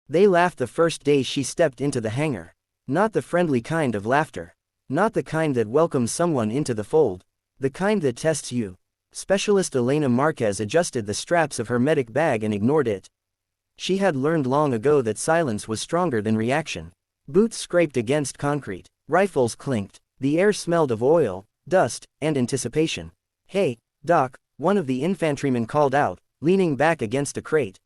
They laughed the first day she stepped into the hangar. Not the friendly kind of laughter. Not the kind that welcomes someone into the fold. The kind that tests you. Specialist Elena Marquez adjusted the straps of her medic bag and ignored it. She had learned long ago that silence was stronger than reaction. Boots scraped against concrete. Rifles clinked. The air smelled of oil, dust, and anticipation. "Hey, Doc," one of the infantrymen called out, leaning back against a crate.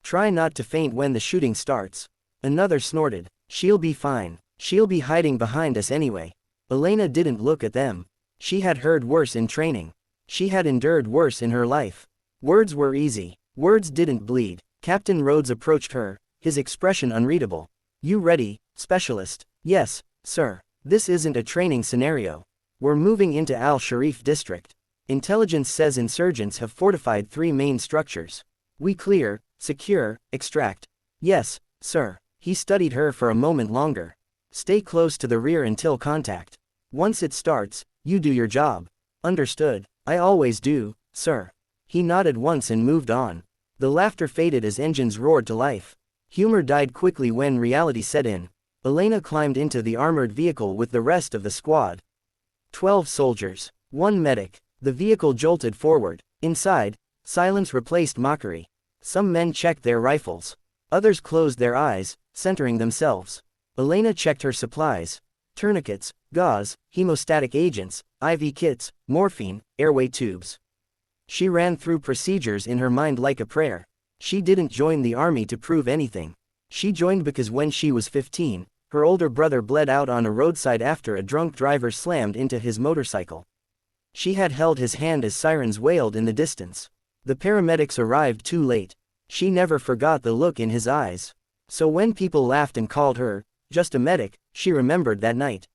"Try not to faint when the shooting starts." Another snorted. "She'll be fine. She'll be hiding behind us anyway." Elena didn't look at them. She had heard worse in training. She had endured worse in her life. Words were easy. Words didn't bleed. Captain Rhodes approached her, his expression unreadable. "You ready, Specialist?" "Yes, sir. This isn't a training scenario. We're moving into Al-Sharif district. Intelligence says insurgents have fortified 3 main structures. We clear, secure, extract." "Yes, sir." He studied her for a moment longer. "Stay close to the rear until contact. Once it starts, you do your job." "Understood. I always do, sir." He nodded once and moved on. The laughter faded as engines roared to life. Humor died quickly when reality set in. Elena climbed into the armored vehicle with the rest of the squad. 12 soldiers. 1 medic. The vehicle jolted forward. Inside, silence replaced mockery. Some men checked their rifles. Others closed their eyes, centering themselves. Elena checked her supplies. Tourniquets, gauze, hemostatic agents, IV kits, morphine, airway tubes. She ran through procedures in her mind like a prayer. She didn't join the army to prove anything. She joined because when she was 15, her older brother bled out on a roadside after a drunk driver slammed into his motorcycle. She had held his hand as sirens wailed in the distance. The paramedics arrived too late. She never forgot the look in his eyes. So when people laughed and called her just a medic, she remembered that night.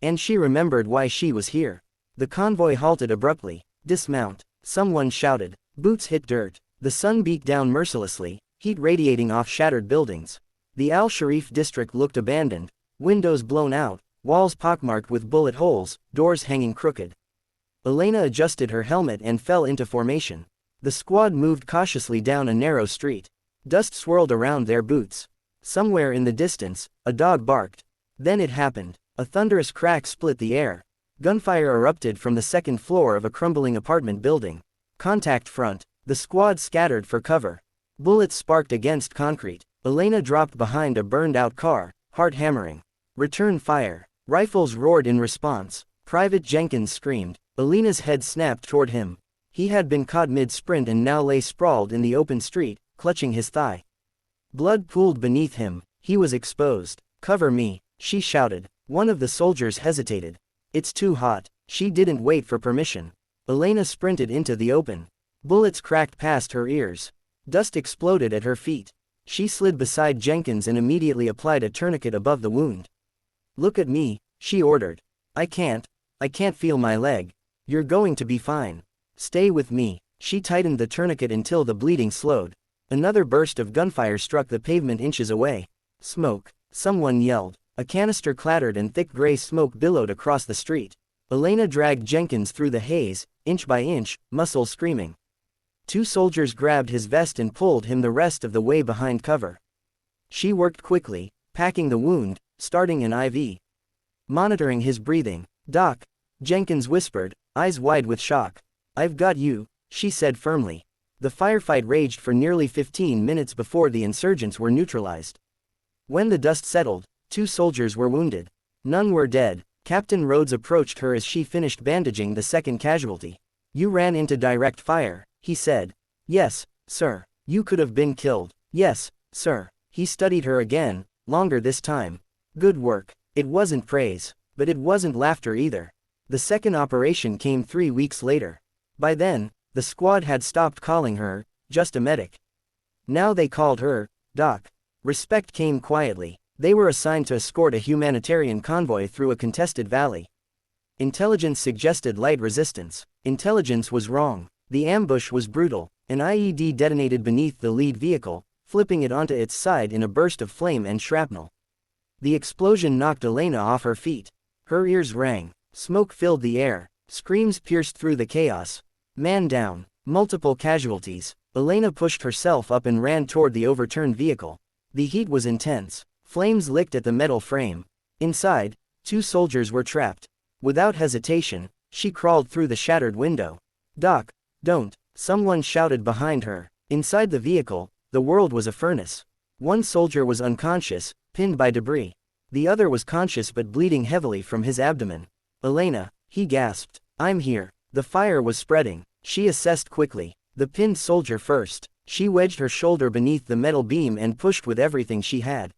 And she remembered why she was here. The convoy halted abruptly. "Dismount," someone shouted. Boots hit dirt. The sun beat down mercilessly, heat radiating off shattered buildings. The Al-Sharif district looked abandoned, windows blown out, walls pockmarked with bullet holes, doors hanging crooked. Elena adjusted her helmet and fell into formation. The squad moved cautiously down a narrow street. Dust swirled around their boots. Somewhere in the distance, a dog barked. Then it happened. A thunderous crack split the air. Gunfire erupted from the second floor of a crumbling apartment building. Contact front. The squad scattered for cover. Bullets sparked against concrete. Elena dropped behind a burned-out car, heart hammering. Return fire. Rifles roared in response. Private Jenkins screamed. Elena's head snapped toward him. He had been caught mid-sprint and now lay sprawled in the open street, clutching his thigh. Blood pooled beneath him. He was exposed. "Cover me," she shouted. One of the soldiers hesitated. "It's too hot." She didn't wait for permission. Elena sprinted into the open. Bullets cracked past her ears. Dust exploded at her feet. She slid beside Jenkins and immediately applied a tourniquet above the wound. "Look at me," she ordered. I can't feel my leg." "You're going to be fine. Stay with me." She tightened the tourniquet until the bleeding slowed. Another burst of gunfire struck the pavement inches away. "Smoke," someone yelled. A canister clattered and thick gray smoke billowed across the street. Elena dragged Jenkins through the haze, inch by inch, muscles screaming. 2 soldiers grabbed his vest and pulled him the rest of the way behind cover. She worked quickly, packing the wound, starting an IV. Monitoring his breathing. "Doc," Jenkins whispered, eyes wide with shock. "I've got you," she said firmly. The firefight raged for nearly 15 minutes before the insurgents were neutralized. When the dust settled, 2 soldiers were wounded. None were dead. Captain Rhodes approached her as she finished bandaging the second casualty. "You ran into direct fire," he said. "Yes, sir." "You could have been killed." "Yes, sir." He studied her again, longer this time. "Good work." It wasn't praise, but it wasn't laughter either. The second operation came 3 weeks later. By then, the squad had stopped calling her just a medic. Now they called her Doc. Respect came quietly. They were assigned to escort a humanitarian convoy through a contested valley. Intelligence suggested light resistance. Intelligence was wrong. The ambush was brutal. An IED detonated beneath the lead vehicle, flipping it onto its side in a burst of flame and shrapnel. The explosion knocked Elena off her feet. Her ears rang. Smoke filled the air. Screams pierced through the chaos. Man down. Multiple casualties. Elena pushed herself up and ran toward the overturned vehicle. The heat was intense. Flames licked at the metal frame. Inside, 2 soldiers were trapped. Without hesitation, she crawled through the shattered window. "Doc, don't," someone shouted behind her. Inside the vehicle, the world was a furnace. One soldier was unconscious, pinned by debris. The other was conscious but bleeding heavily from his abdomen. "Elena," he gasped. "I'm here." The fire was spreading. She assessed quickly. The pinned soldier first. She wedged her shoulder beneath the metal beam and pushed with everything she had.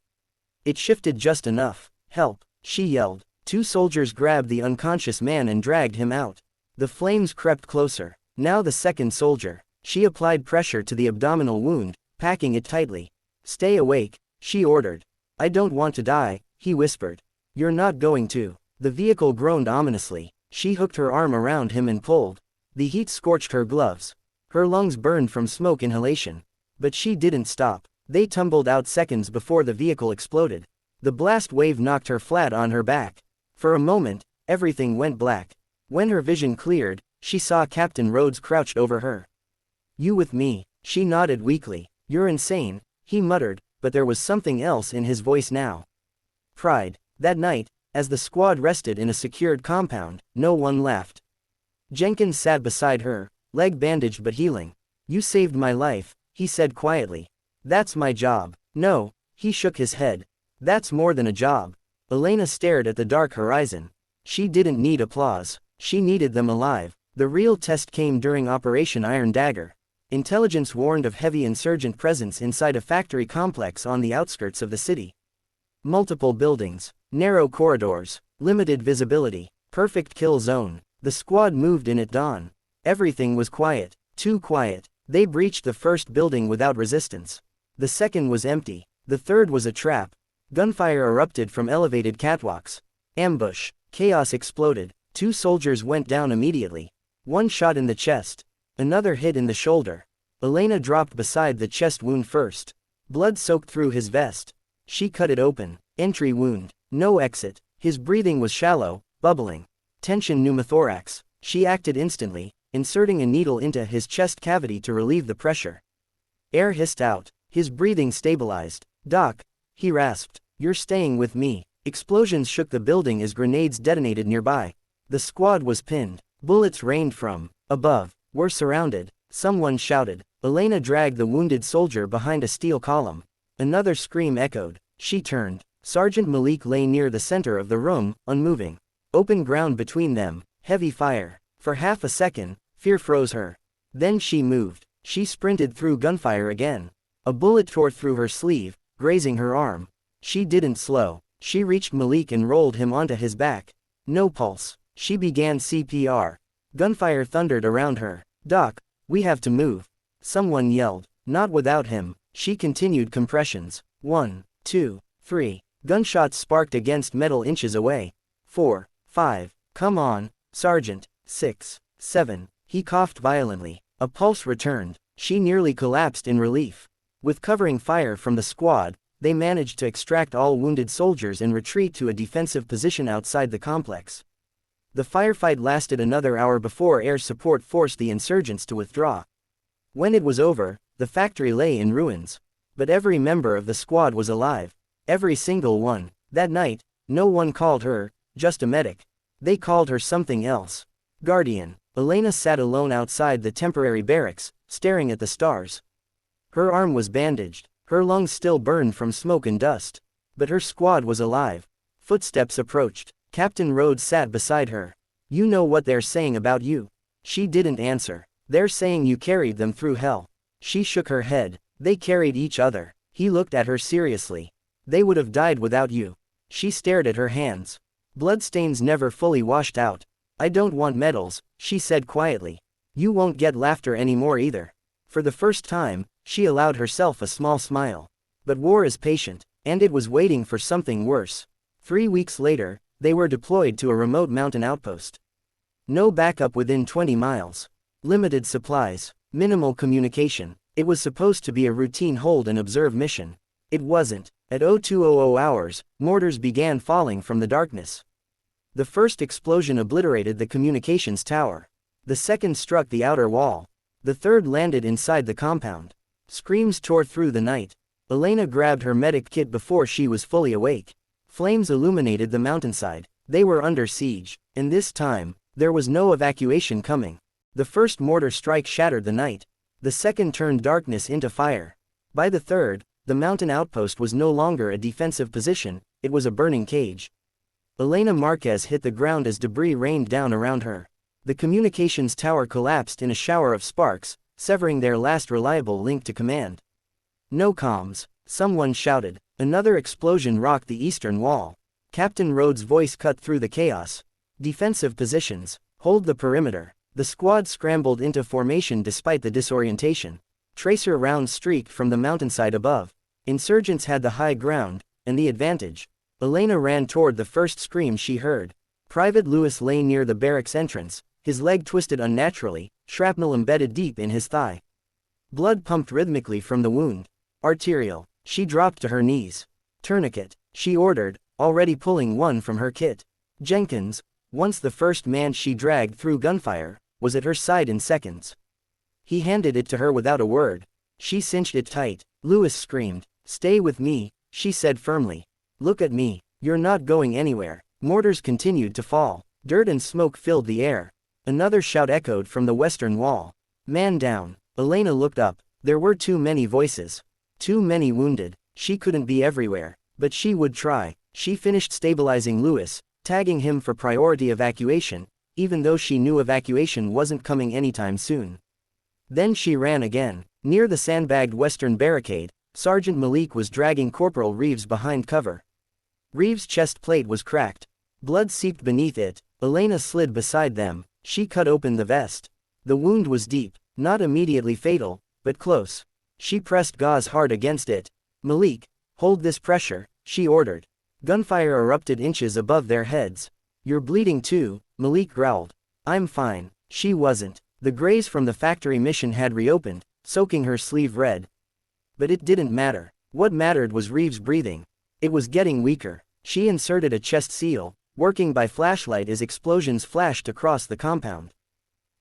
It shifted just enough. "Help," she yelled. 2 soldiers grabbed the unconscious man and dragged him out. The flames crept closer. Now the second soldier. She applied pressure to the abdominal wound, packing it tightly. "Stay awake," she ordered. "I don't want to die," he whispered. "You're not going to." The vehicle groaned ominously. She hooked her arm around him and pulled. The heat scorched her gloves. Her lungs burned from smoke inhalation. But she didn't stop. They tumbled out seconds before the vehicle exploded. The blast wave knocked her flat on her back. For a moment, everything went black. When her vision cleared, she saw Captain Rhodes crouched over her. "You with me?" She nodded weakly. "You're insane," he muttered, but there was something else in his voice now. Pride. That night, as the squad rested in a secured compound, no one laughed. Jenkins sat beside her, leg bandaged but healing. "You saved my life," he said quietly. "That's my job." "No," he shook his head. "That's more than a job." Elena stared at the dark horizon. She didn't need applause. She needed them alive. The real test came during Operation Iron Dagger. Intelligence warned of heavy insurgent presence inside a factory complex on the outskirts of the city. Multiple buildings, narrow corridors, limited visibility, perfect kill zone. The squad moved in at dawn. Everything was quiet, too quiet. They breached the first building without resistance. The second was empty. The third was a trap. Gunfire erupted from elevated catwalks. Ambush. Chaos exploded. 2 soldiers went down immediately. One shot in the chest. Another hit in the shoulder. Elena dropped beside the chest wound first. Blood soaked through his vest. She cut it open. Entry wound. No exit. His breathing was shallow, bubbling. Tension pneumothorax. She acted instantly, inserting a needle into his chest cavity to relieve the pressure. Air hissed out. His breathing stabilized. "Doc," he rasped. "You're staying with me." Explosions shook the building as grenades detonated nearby. The squad was pinned. Bullets rained from above. "We're surrounded," someone shouted. Elena dragged the wounded soldier behind a steel column. Another scream echoed. She turned. Sergeant Malik lay near the center of the room, unmoving. Open ground between them, heavy fire. For half a second, fear froze her. Then she moved. She sprinted through gunfire again. A bullet tore through her sleeve, grazing her arm. She didn't slow. She reached Malik and rolled him onto his back. No pulse. She began CPR. Gunfire thundered around her. "Doc, we have to move." Someone yelled. Not without him. She continued compressions. 1, 2, 3. Gunshots sparked against metal inches away. 4, 5. "Come on, Sergeant." 6, 7. He coughed violently. A pulse returned. She nearly collapsed in relief. With covering fire from the squad, they managed to extract all wounded soldiers and retreat to a defensive position outside the complex. The firefight lasted another hour before air support forced the insurgents to withdraw. When it was over, the factory lay in ruins. But every member of the squad was alive. Every single one. That night, no one called her, just a medic. They called her something else. Guardian. Elena sat alone outside the temporary barracks, staring at the stars. Her arm was bandaged. Her lungs still burned from smoke and dust. But her squad was alive. Footsteps approached. Captain Rhodes sat beside her. "You know what they're saying about you." She didn't answer. "They're saying you carried them through hell." She shook her head. "They carried each other." He looked at her seriously. "They would have died without you." She stared at her hands. Bloodstains never fully washed out. "I don't want medals," she said quietly. "You won't get laughter anymore either." For the first time, she allowed herself a small smile. But war is patient, and it was waiting for something worse. 3 weeks later, they were deployed to a remote mountain outpost. No backup within 20 miles. Limited supplies. Minimal communication. It was supposed to be a routine hold and observe mission. It wasn't. At 0200 hours, mortars began falling from the darkness. The first explosion obliterated the communications tower. The second struck the outer wall. The third landed inside the compound. Screams tore through the night. Elena grabbed her medic kit before she was fully awake. Flames illuminated the mountainside. They were under siege, and this time, there was no evacuation coming. The first mortar strike shattered the night. The second turned darkness into fire. By the third, the mountain outpost was no longer a defensive position, it was a burning cage. Elena Marquez hit the ground as debris rained down around her. The communications tower collapsed in a shower of sparks, severing their last reliable link to command. No comms, someone shouted. Another explosion rocked the eastern wall. Captain Rhodes' voice cut through the chaos. Defensive positions, hold the perimeter. The squad scrambled into formation despite the disorientation. Tracer rounds streaked from the mountainside above. Insurgents had the high ground, and the advantage. Elena ran toward the first scream she heard. Private Lewis lay near the barracks entrance, his leg twisted unnaturally, shrapnel embedded deep in his thigh. Blood pumped rhythmically from the wound. Arterial. She dropped to her knees. Tourniquet, she ordered, already pulling one from her kit. Jenkins, once the first man she dragged through gunfire, was at her side in seconds. He handed it to her without a word. She cinched it tight. Lewis screamed. "Stay with me," she said firmly. "Look at me. You're not going anywhere." Mortars continued to fall. Dirt and smoke filled the air. Another shout echoed from the western wall. "Man down." Elena looked up. There were too many voices. Too many wounded. She couldn't be everywhere. But she would try. She finished stabilizing Lewis, tagging him for priority evacuation, even though she knew evacuation wasn't coming anytime soon. Then she ran again. Near the sandbagged western barricade, Sergeant Malik was dragging Corporal Reeves behind cover. Reeves' chest plate was cracked. Blood seeped beneath it. Elena slid beside them. She cut open the vest. The wound was deep, not immediately fatal, but close. She pressed gauze hard against it. "Malik, hold this pressure," she ordered. Gunfire erupted inches above their heads. "You're bleeding too," Malik growled. "I'm fine." She wasn't. The graze from the factory mission had reopened, soaking her sleeve red. But it didn't matter. What mattered was Reeves' breathing. It was getting weaker. She inserted a chest seal, working by flashlight as explosions flashed across the compound.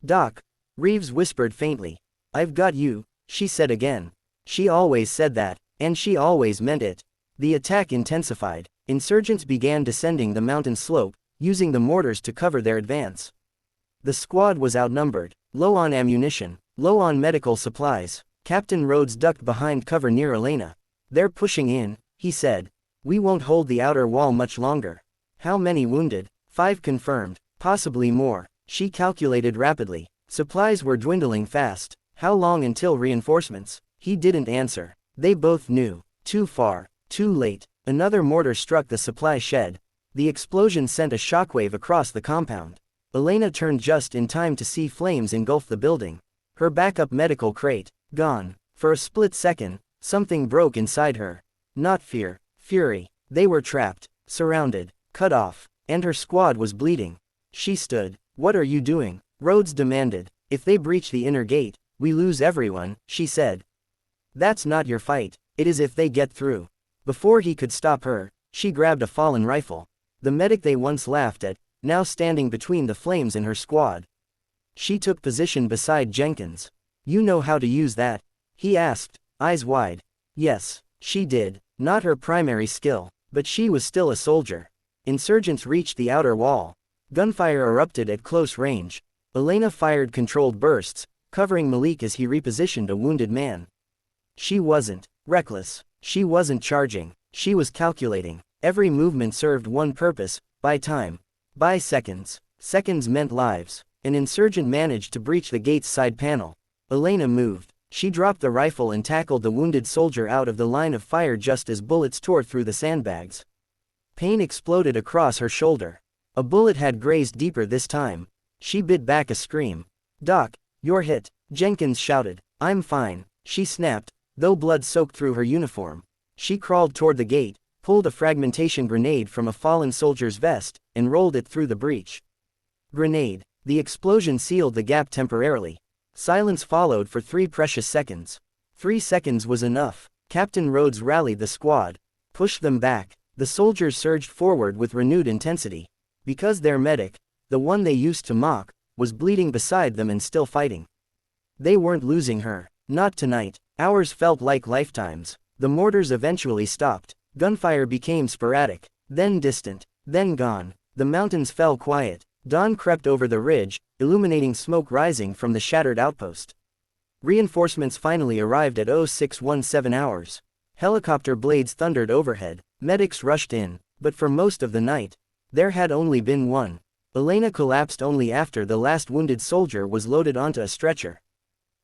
"Doc," Reeves whispered faintly. "I've got you," she said again. She always said that, and she always meant it. The attack intensified. Insurgents began descending the mountain slope, using the mortars to cover their advance. The squad was outnumbered, low on ammunition, low on medical supplies. Captain Rhodes ducked behind cover near Elena. "They're pushing in," he said. "We won't hold the outer wall much longer." "How many wounded?" "5 confirmed, possibly more," she calculated rapidly. Supplies were dwindling fast. "How long until reinforcements?" He didn't answer. They both knew. Too far, too late. Another mortar struck the supply shed. The explosion sent a shockwave across the compound. Elena turned just in time to see flames engulf the building. Her backup medical crate, gone. For a split second, something broke inside her. Not fear, fury. They were trapped, surrounded, cut off, and her squad was bleeding. She stood. "What are you doing?" Rhodes demanded. "If they breach the inner gate, we lose everyone," she said. "That's not your fight. It is if they get through." Before he could stop her, she grabbed a fallen rifle. The medic they once laughed at, now standing between the flames and her squad. She took position beside Jenkins. "You know how to use that?" he asked, eyes wide. Yes, she did. Not her primary skill, but she was still a soldier. Insurgents reached the outer wall. Gunfire erupted at close range. Elena fired controlled bursts, covering Malik as he repositioned a wounded man. She wasn't reckless. She wasn't charging. She was calculating. Every movement served one purpose: buy time. Buy seconds. Seconds meant lives. An insurgent managed to breach the gate's side panel. Elena moved. She dropped the rifle and tackled the wounded soldier out of the line of fire just as bullets tore through the sandbags. Pain exploded across her shoulder. A bullet had grazed deeper this time. She bit back a scream. "Doc, you're hit," Jenkins shouted. "I'm fine," she snapped, though blood soaked through her uniform. She crawled toward the gate, pulled a fragmentation grenade from a fallen soldier's vest, and rolled it through the breach. Grenade. The explosion sealed the gap temporarily. Silence followed for 3 precious seconds. 3 seconds was enough. Captain Rhodes rallied the squad. Pushed them back. The soldiers surged forward with renewed intensity. Because their medic, the one they used to mock, was bleeding beside them and still fighting. They weren't losing her. Not tonight. Hours felt like lifetimes. The mortars eventually stopped. Gunfire became sporadic, then distant, then gone. The mountains fell quiet. Dawn crept over the ridge, illuminating smoke rising from the shattered outpost. Reinforcements finally arrived at 0617 hours. Helicopter blades thundered overhead. Medics rushed in, but for most of the night, there had only been one. Elena collapsed only after the last wounded soldier was loaded onto a stretcher.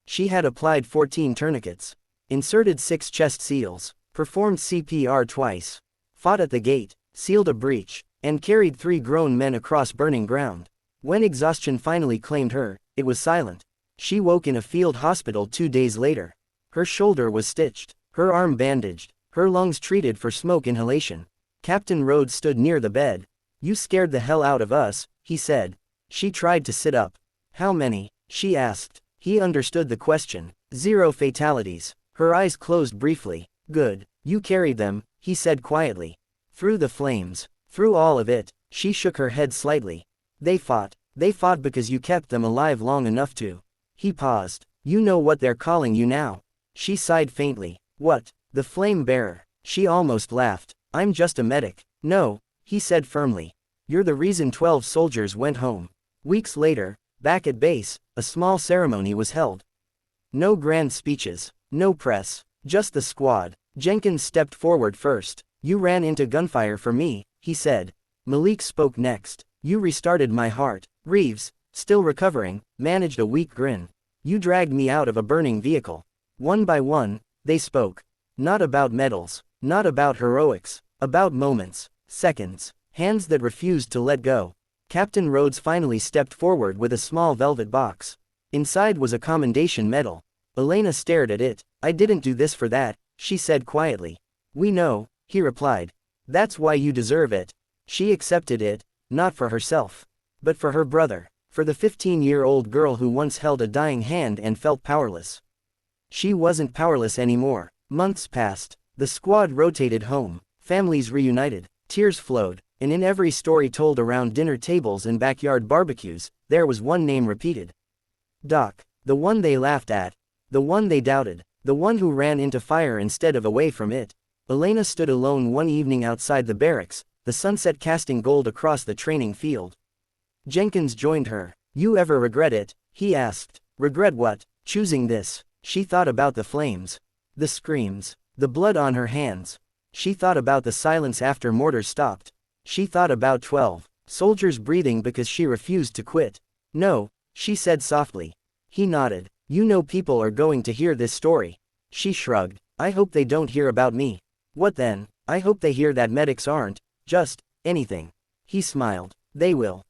She had applied 14 tourniquets, inserted 6 chest seals, performed CPR twice, fought at the gate, sealed a breach, and carried 3 grown men across burning ground. When exhaustion finally claimed her, it was silent. She woke in a field hospital 2 days later. Her shoulder was stitched, her arm bandaged, her lungs treated for smoke inhalation. Captain Rhodes stood near the bed. "You scared the hell out of us," he said. She tried to sit up. "How many?" she asked. He understood the question. "0 fatalities." Her eyes closed briefly. "Good. You carried them," he said quietly. "Through the flames. Through all of it." She shook her head slightly. They fought because you kept them alive long enough to." He paused. "You know what they're calling you now." She sighed faintly. "What?" "The flame bearer." She almost laughed. "I'm just a medic." "No," he said firmly. "You're the reason 12 soldiers went home." Weeks later, back at base, a small ceremony was held. No grand speeches, no press, just the squad. Jenkins stepped forward first. "You ran into gunfire for me," he said. Malik spoke next. "You restarted my heart." Reeves, still recovering, managed a weak grin. "You dragged me out of a burning vehicle." One by one, they spoke. Not about medals, not about heroics, about moments, seconds, hands that refused to let go. Captain Rhodes finally stepped forward with a small velvet box. Inside was a commendation medal. Elena stared at it. "I didn't do this for that," she said quietly. "We know," he replied. "That's why you deserve it." She accepted it, not for herself, but for her brother, for the 15-year-old girl who once held a dying hand and felt powerless. She wasn't powerless anymore. Months passed. The squad rotated home. Families reunited. Tears flowed, and in every story told around dinner tables and backyard barbecues, there was one name repeated. Doc. The one they laughed at. The one they doubted. The one who ran into fire instead of away from it. Elena stood alone one evening outside the barracks, the sunset casting gold across the training field. Jenkins joined her. "You ever regret it?" he asked. "Regret what?" "Choosing this." She thought about the flames. The screams. The blood on her hands. She thought about the silence after mortars stopped. She thought about 12 soldiers breathing because she refused to quit. "No," she said softly. He nodded. "You know people are going to hear this story." She shrugged. "I hope they don't hear about me." "What then?" "I hope they hear that medics aren't just anything." He smiled. "They will."